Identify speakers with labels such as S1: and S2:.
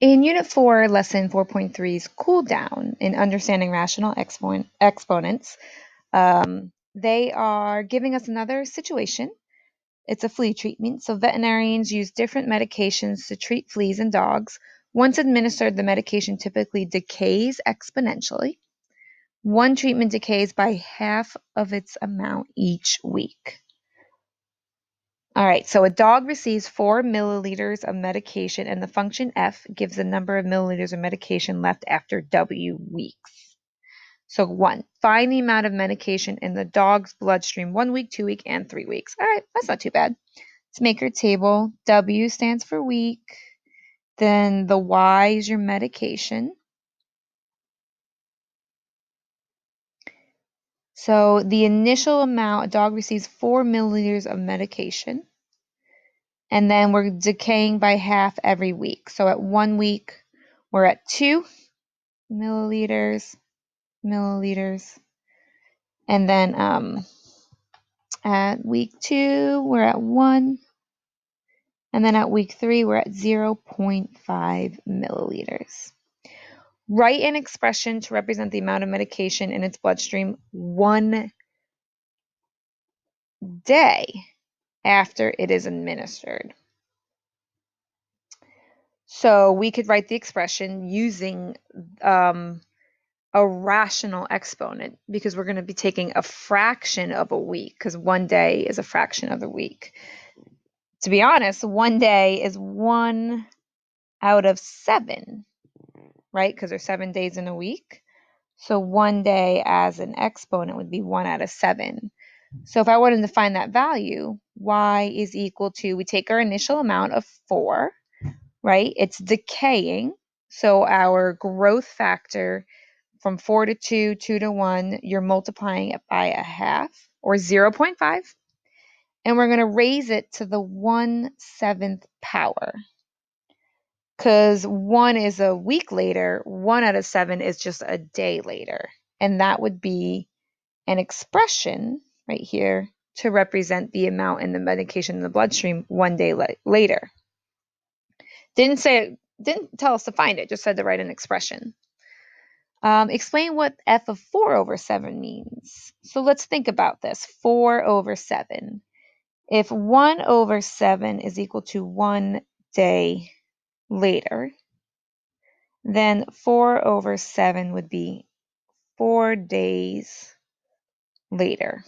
S1: In Unit 4, Lesson 4.3's Cool Down in Understanding Rational Exponents, they are giving us another situation. It's a flea treatment. So veterinarians use different medications to treat fleas in dogs. Once administered, the medication typically decays exponentially. One treatment decays by half of its amount each week. All right, so a dog receives 4 milliliters of medication, and the function F gives the number of milliliters of medication left after W weeks. So 1, find the amount of medication in the dog's bloodstream 1 week, 2 week, and 3 weeks. All right, that's not too bad. Let's make your table. W stands for week. Then the Y is your medication. So the initial amount, a dog receives 4 milliliters of medication. And then we're decaying by half every week. So at 1 week, we're at 2 milliliters. And then at week 2, we're at 1. And then at week 3, we're at 0.5 milliliters. Write an expression to represent the amount of medication in its bloodstream 1 day after it is administered. So we could write the expression using a rational exponent because we're going to be taking a fraction of a week because 1 day is a fraction of the week. To be honest, 1 day is 1 out of 7, right? Because there's 7 days in a week. So 1 day as an exponent would be 1 out of 7. So if I wanted to find that value, y is equal to, we take our initial amount of 4, right? It's decaying. So our growth factor from 4 to 2, 2 to 1, you're multiplying it by a half or 0.5. And we're going to raise it to the 1/7 power. Because 1 is a week later, 1 out of 7 is just a day later. And that would be an expression right here to represent the amount in the medication in the bloodstream 1 day later. Didn't tell us to find it, just said to write an expression. Explain what f of 4 over 7 means. So let's think about this. 4 over 7. If 1 over 7 is equal to 1 day later, then 4 over 7 would be 4 days later.